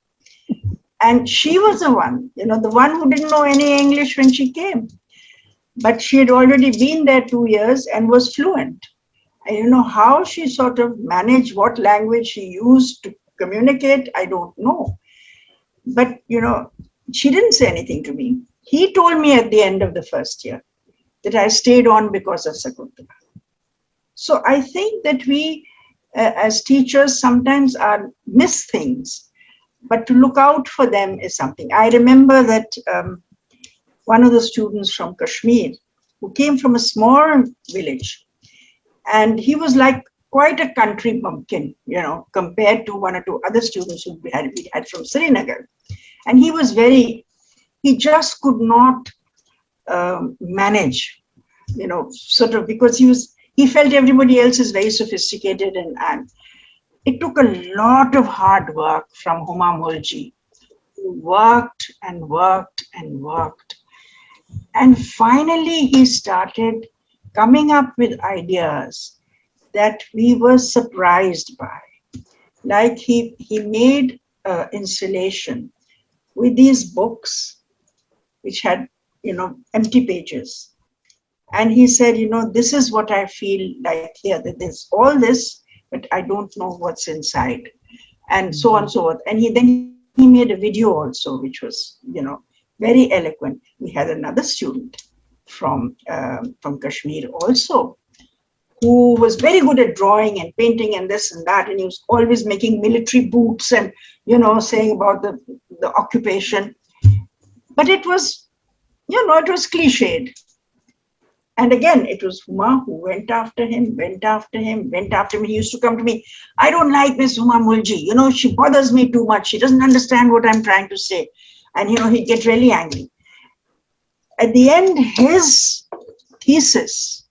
And she was the one who didn't know any English when she came. But she had already been there 2 years and was fluent. And how she sort of managed, what language she used to communicate, I don't know. But, she didn't say anything to me. He told me at the end of the first year that I stayed on because of Sakuntala. So I think that we, as teachers, sometimes miss things, but to look out for them is something. I remember that one of the students from Kashmir, who came from a small village, and he was like quite a country bumpkin, you know, compared to one or two other students who we had from Srinagar. And he just could not manage, you know, sort of, because he felt everybody else is very sophisticated, and it took a lot of hard work from Huma Mulji, who worked and worked and worked. And finally, he started coming up with ideas that we were surprised by. Like he made an installation with these books, which had, you know, empty pages. And he said, you know, this is what I feel like here, that there's all this, but I don't know what's inside. And so on and so forth. And then he made a video also, which was, you know, very eloquent. We had another student from Kashmir also, who was very good at drawing and painting and this and that. And he was always making military boots and, you know, saying about the occupation. But it was, you know, it was cliched. And again, it was Huma who went after him. He used to come to me, I don't like Miss Huma Mulji. You know, she bothers me too much. She doesn't understand what I'm trying to say. And, you know, he'd get really angry. At the end, his thesis,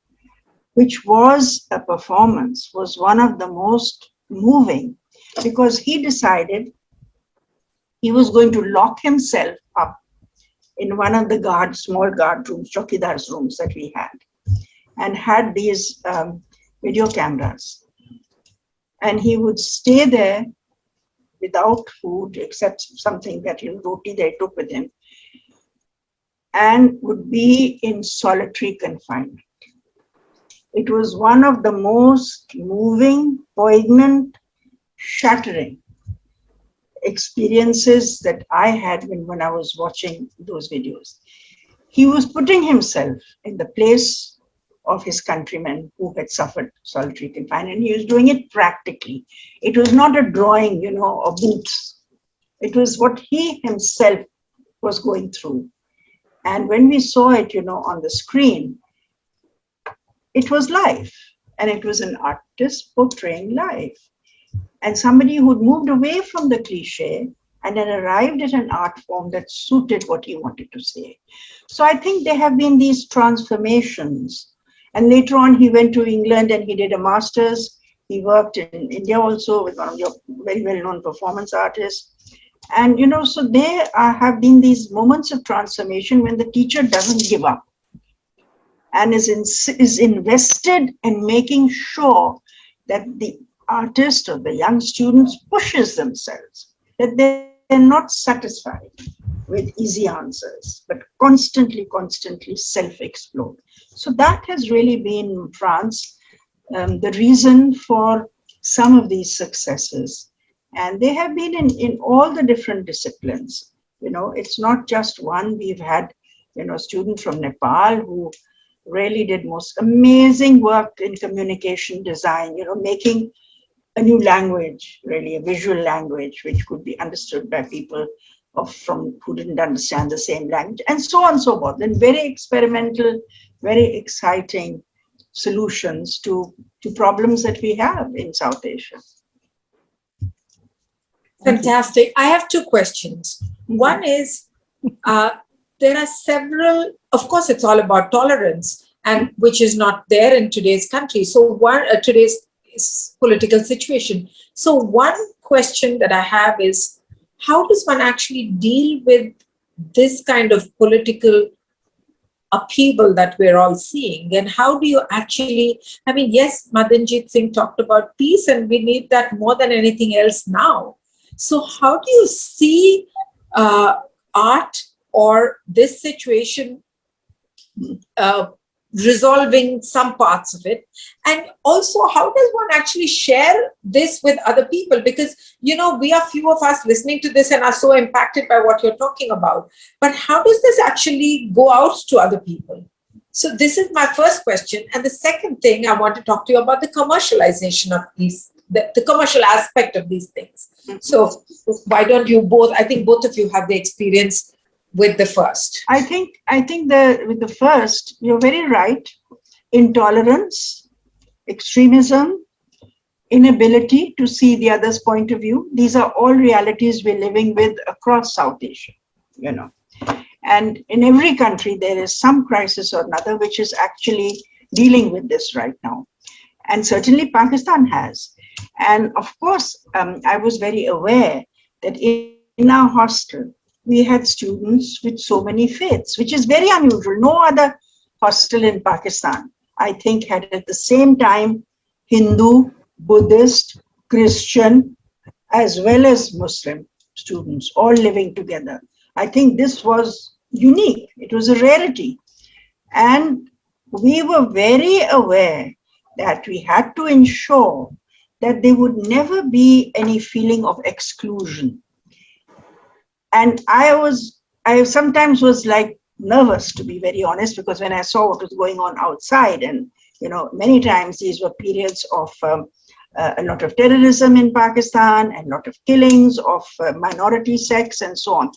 which was a performance, was one of the most moving, because he decided he was going to lock himself up in one of the small guard rooms, Chaukidar's rooms that we had these video cameras. And he would stay there without food, except something that, you know, roti they took with him, and would be in solitary confinement. It was one of the most moving, poignant, shattering experiences that I had when I was watching those videos. He was putting himself in the place of his countrymen who had suffered solitary confinement, and he was doing it practically. It was not a drawing, you know, of boots. It was what he himself was going through. And when we saw it, you know, on the screen, it was life, and it was an artist portraying life. And somebody who'd moved away from the cliche and had arrived at an art form that suited what he wanted to say. So I think there have been these transformations. And later on, he went to England and he did a master's. He worked in India also with one of your very well-known performance artists. And, you know, so there have been these moments of transformation when the teacher doesn't give up and is invested in making sure that the artist or the young students pushes themselves, that they're not satisfied with easy answers, but constantly self-explore. So that has really been France, the reason for some of these successes. And they have been in all the different disciplines. You know, it's not just one. We've had, you know, a student from Nepal who really did most amazing work in communication design, you know, making a new language, really a visual language, which could be understood by people who didn't understand the same language, and so on and so forth. And very experimental, very exciting solutions to problems that we have in South Asia. Fantastic. I have two questions. One is, there are several, of course, it's all about tolerance, and which is not there in today's country. So today's political situation. So one question that I have is, how does one actually deal with this kind of political upheaval that we're all seeing? And how do you actually, I mean, yes, Madanjeet Singh talked about peace, and we need that more than anything else now. So how do you see art or this situation resolving some parts of it? And also, how does one actually share this with other people? Because, you know, we are few of us listening to this and are so impacted by what you're talking about. But how does this actually go out to other people? So this is my first question. And the second thing, I want to talk to you about the commercialization of these, the commercial aspect of these things. So why don't you both, I think both of you have the experience with the first. I think with the first, you're very right. Intolerance, extremism, inability to see the other's point of view. These are all realities we're living with across South Asia, you know. And in every country, there is some crisis or another which is actually dealing with this right now. And certainly Pakistan has. And of course, I was very aware that in our hostel, we had students with so many faiths, which is very unusual. No other hostel in Pakistan, I think, had at the same time Hindu, Buddhist, Christian, as well as Muslim students all living together. I think this was unique. It was a rarity. And we were very aware that we had to ensure that there would never be any feeling of exclusion. And I sometimes was like nervous, to be very honest, because when I saw what was going on outside, and you know, many times these were periods of a lot of terrorism in Pakistan and a lot of killings of minority sects and so on.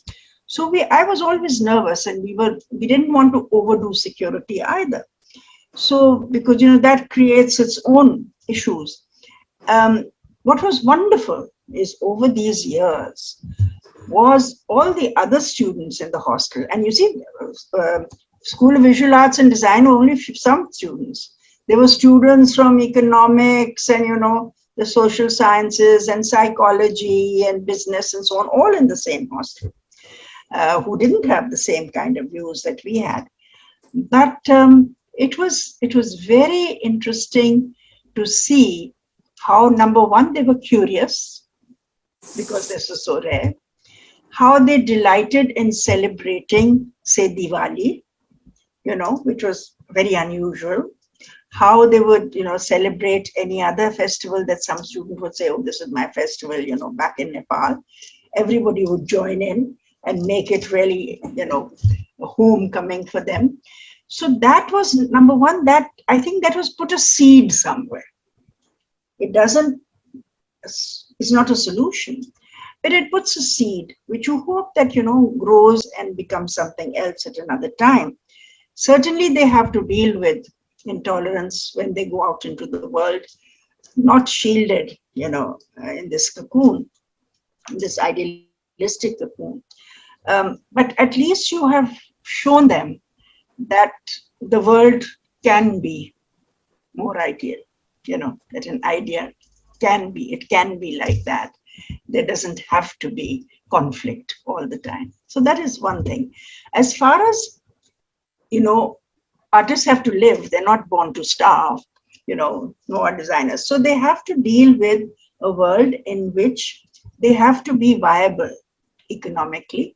So I was always nervous, and we didn't want to overdo security either. So because, you know, that creates its own issues. What was wonderful is over these years was all the other students in the hostel. And you see, School of Visual Arts and Design, only some students. There were students from economics and, you know, the social sciences and psychology and business and so on, all in the same hostel, who didn't have the same kind of views that we had. But it was very interesting to see how, number one, they were curious, because this is so rare, how they delighted in celebrating, say, Diwali, you know, which was very unusual, how they would, you know, celebrate any other festival that some student would say, oh, this is my festival, you know, back in Nepal. Everybody would join in and make it really, you know, a homecoming for them. So that was number one, that I think that was put a seed somewhere. It's not a solution, but it puts a seed, which you hope that, you know, grows and becomes something else at another time. Certainly they have to deal with intolerance when they go out into the world, not shielded, you know, in this cocoon, this idealistic cocoon. But at least you have shown them that the world can be more ideal, you know, that an idea can be like that. There doesn't have to be conflict all the time. So that is one thing. As far as, you know, artists have to live, they're not born to starve, you know, no are designers. So they have to deal with a world in which they have to be viable economically.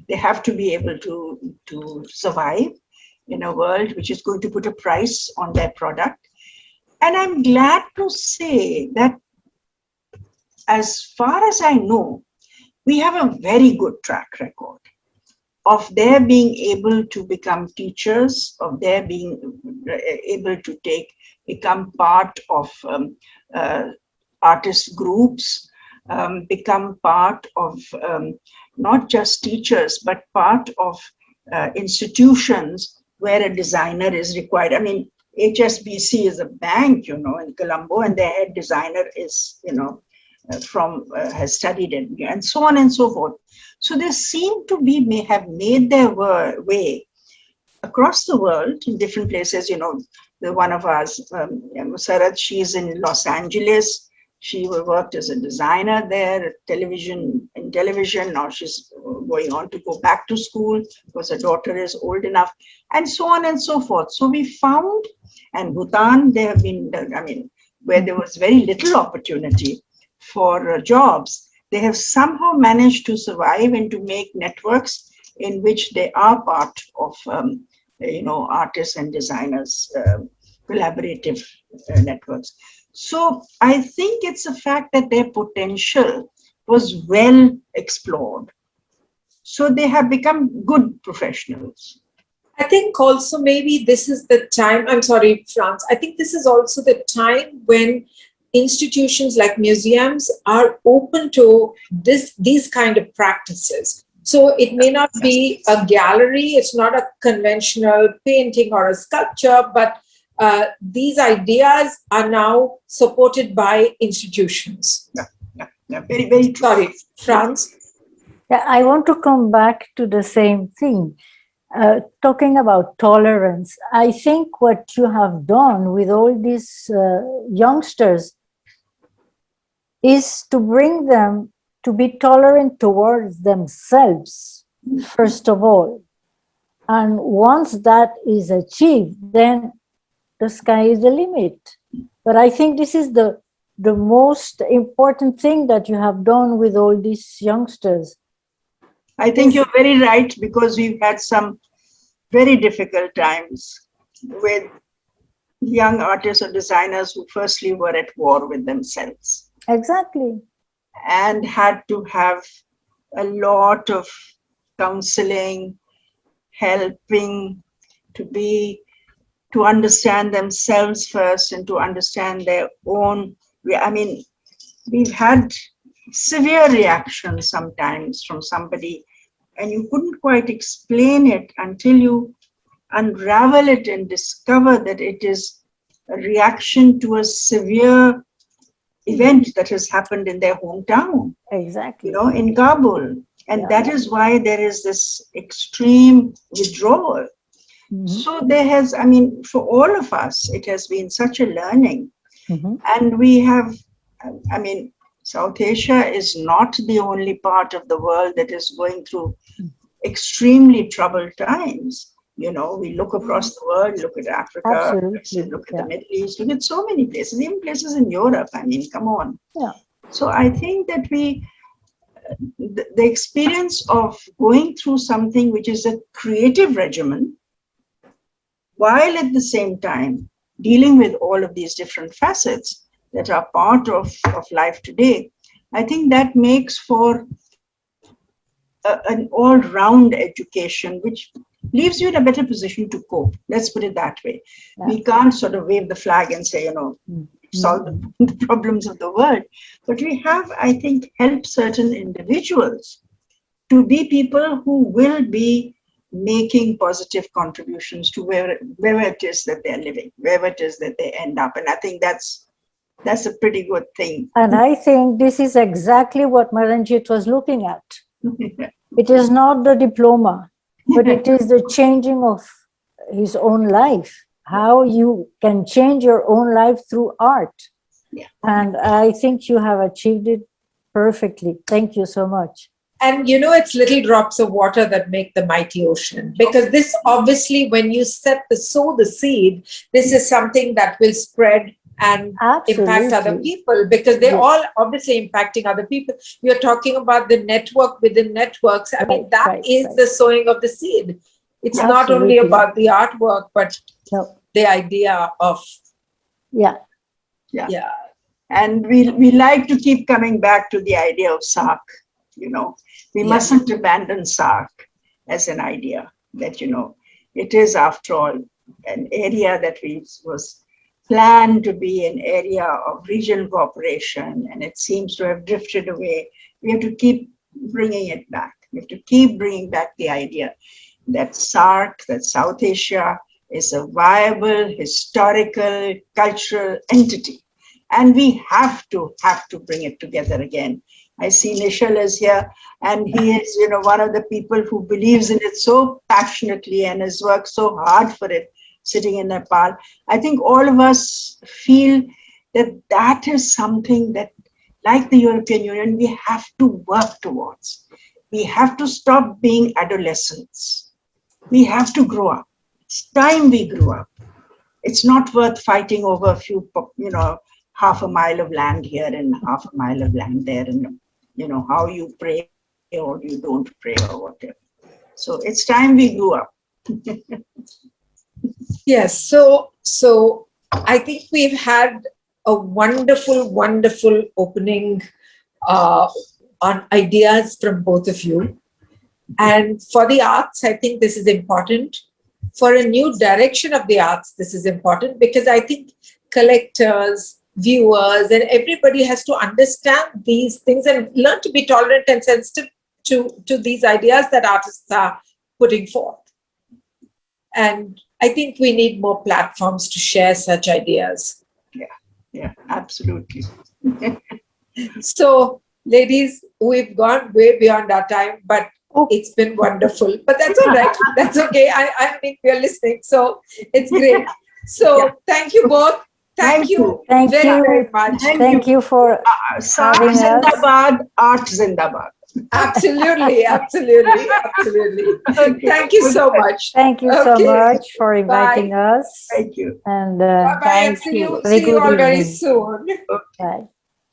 They have to be able to survive in a world which is going to put a price on their product. And I'm glad to say that as far as I know, we have a very good track record of their being able to become teachers, of their being able to become part of artist groups, become part of not just teachers, but part of institutions where a designer is required. I mean, HSBC is a bank, you know, in Colombo, and their head designer is, you know, has studied it, and so on and so forth. So they seem to have made their way across the world in different places. You know, one of us, Sarat, she's in Los Angeles. She worked as a designer there, television. Now she's going on to go back to school because her daughter is old enough, and so on and so forth. So we found, and Bhutan, they have been, I mean, where there was very little opportunity for jobs, they have somehow managed to survive and to make networks in which they are part of, you know, artists and designers, collaborative networks. So I think it's a fact that their potential was well explored. So they have become good professionals. I think also maybe this is the time, I'm sorry, France, I think this is also the time when institutions like museums are open to these kind of practices. So it may not be a gallery, it's not a conventional painting or a sculpture, but these ideas are now supported by institutions. Yeah, very, very true. Sorry, France? Yeah, I want to come back to the same thing. Talking about tolerance, I think what you have done with all these youngsters is to bring them to be tolerant towards themselves, first of all. And once that is achieved, then the sky is the limit. But I think this is the most important thing that you have done with all these youngsters. I think you're very right, because we've had some very difficult times with young artists or designers who firstly were at war with themselves. Exactly. And had to have a lot of counseling, helping to understand themselves first and to understand their own. I mean, we've had severe reactions sometimes from somebody, and you couldn't quite explain it until you unravel it and discover that it is a reaction to a severe event that has happened in their hometown. Exactly. You know, in Kabul. And that is why there is this extreme withdrawal. Mm-hmm. So there has, I mean, for all of us, it has been such a learning. Mm-hmm. And we have, I mean, South Asia is not the only part of the world that is going through extremely troubled times. You know, we look across the world, look at Africa, look at the Middle East, look at so many places, even places in Europe. I mean, come on. Yeah. So I think that the experience of going through something which is a creative regimen, while at the same time dealing with all of these different facets that are part of life today, I think that makes for an all-round education, which leaves you in a better position to cope. Let's put it that way. Yeah. We can't sort of wave the flag and say, you know, solve the problems of the world. But we have, I think, helped certain individuals to be people who will be making positive contributions to wherever it is that they're living, wherever it is that they end up. And I think that's a pretty good thing. And I think this is exactly what Madanjeet was looking at. It is not the diploma, but it is the changing of his own life, how you can change your own life through art. Yeah. And I think you have achieved it perfectly. Thank you so much. And you know, it's little drops of water that make the mighty ocean, because this obviously, when you sow the seed, this is something that will spread and impact other people, because they're all obviously impacting other people. You're talking about the network within networks. I mean, that is the sowing of the seed. It's not only about the artwork, but the idea of yeah. And we like to keep coming back to the idea of SARC. You know, we mustn't abandon SARC as an idea that, you know, it is, after all, an area that was planned to be an area of regional cooperation, and it seems to have drifted away. We have to keep bringing it back. We have to keep bringing back the idea that SARC, that South Asia, is a viable, historical, cultural entity. And we have to bring it together again. I see Nishal is here, and he is, you know, one of the people who believes in it so passionately and has worked so hard for it, sitting in Nepal. I think all of us feel that is something that, like the European Union, we have to work towards. We have to stop being adolescents. We have to grow up. It's time we grew up. It's not worth fighting over a few, you know, half a mile of land here and half a mile of land there, and, you know, how you pray or you don't pray or whatever. So it's time we grew up. Yes. So I think we've had a wonderful, wonderful opening on ideas from both of you. And for the arts, I think this is important. For a new direction of the arts, this is important, because I think collectors, viewers, and everybody has to understand these things and learn to be tolerant and sensitive to these ideas that artists are putting forth. And I think we need more platforms to share such ideas. Yeah, absolutely. So, ladies, we've gone way beyond our time, but Oh. it's been wonderful. But that's all right. That's okay. I mean, we're listening, so it's great. So, Yeah. thank you both. Thank you Thank very, you. very much. Thank you for Saath having us. Zindabad, art Zindabad. Absolutely, absolutely, absolutely. Okay. Thank you so much. Thank you so Okay. much for inviting us. Thank you. And Bye bye, and thank see you. you, Very see you good all very evening. soon. Bye.